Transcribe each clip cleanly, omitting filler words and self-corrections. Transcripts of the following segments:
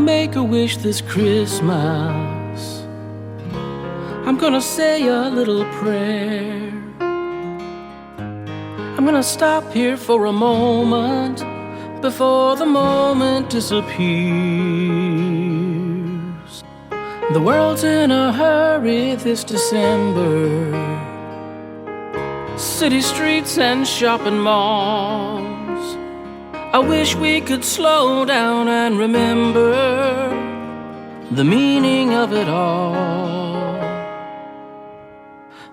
make a wish this Christmas. I'm gonna say a little prayer. I'm gonna stop here for a moment before the moment disappears. The world's in a hurry this December. City streets and shopping malls. I wish we could slow down and remember the meaning of it all.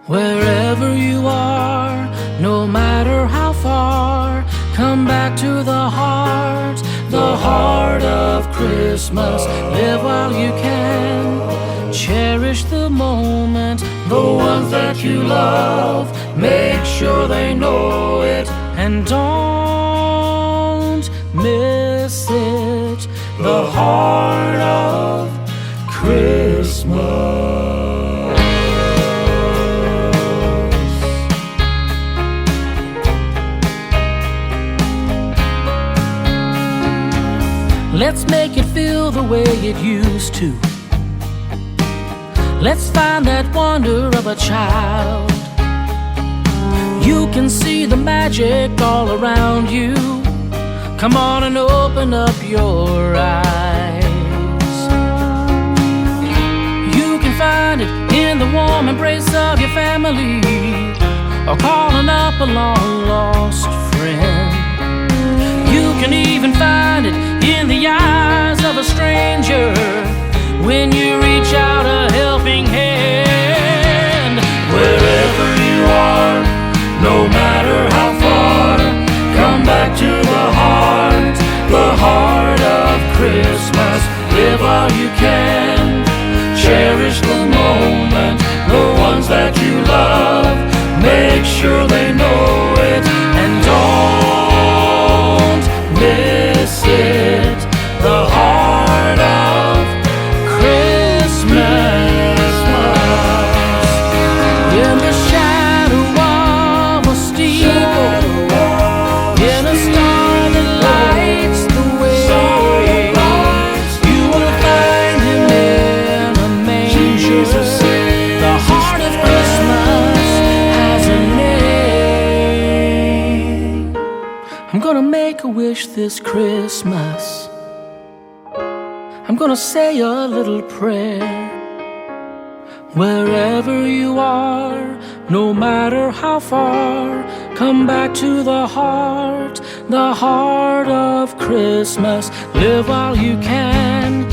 Wherever you are, no matter how far, come back to the heart of Christmas. Live while you can, cherish the moment, the ones that you love, make sure they know it, and don't miss it. The heart of Christmas. Let's make it feel the way it used to. Let's find that wonder of a child. You can see the magic all around you. Come on and open up your eyes. You can find it in the warm embrace of your family, or calling up a long-lost friend. You can even find it in the eyes of a stranger when you reach out a helping hand. Wherever you are, no matter how far, come back to the heart of Christmas. Live while you can, cherish the moment, the ones that you love, make sure they know it, and don't miss it. The heart of Christmas. In the shadow of a steeple, in a star that lights the way, you will find him in a manger. The heart of Christmas has a name. I'm gonna make a wish this Christmas. I'm gonna say a little prayer. Wherever you are, no matter how far, come back to the heart of Christmas. Live while you can,